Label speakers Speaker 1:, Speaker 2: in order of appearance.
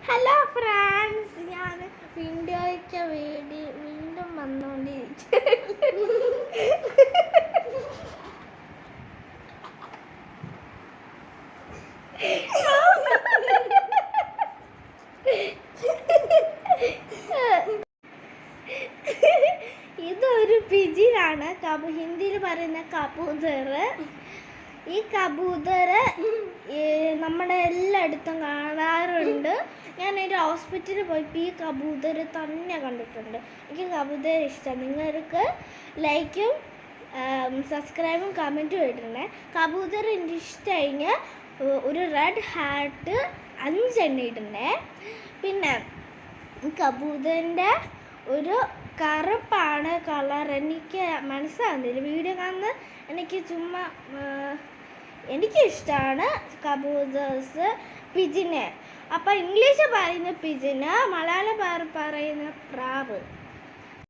Speaker 1: Hello friends, ഞാൻ വീഡിയോയ്ക്ക് വേണ്ടി വീണ്ടും വന്നുകൊണ്ടിരിക്കുന്നു. ഇതൊരു പിജിനാണ്, ഹിന്ദിയിൽ പറയുന്ന കബൂതർ. ഈ കബൂതർ നമ്മുടെ എല്ലായിടത്തും കാണാറുണ്ട്. ഞാനൊരു ഹോസ്പിറ്റലിൽ പോയപ്പോൾ ഈ കബൂതർ തന്നെ കണ്ടിട്ടുണ്ട്. എനിക്ക് കബൂതർ ഇഷ്ടം. നിങ്ങൾക്ക് ലൈക്കും സബ്സ്ക്രൈബും കമൻറ്റും ഇടണേ. കബൂതർ എനിക്ക് ഇഷ്ടമായി ഒരു റെഡ് ഹാർട്ട് 5 എണ്ണ ഇടണേ. പിന്നെ കബൂതറിൻ്റെ ഒരു കറുപ്പാണ് കളർ. എനിക്ക് മനസ്സിലാകുന്നില്ല, വീഡിയോ കാണുന്ന എനിക്ക് ചുമ്മാ എനിക്കിഷ്ടമാണ് കബൂതേഴ്സ്. പിജിന് അപ്പം ഇംഗ്ലീഷ് പറയുന്ന പിജിന്, മലയാളം പറയുന്ന പ്രാവ്.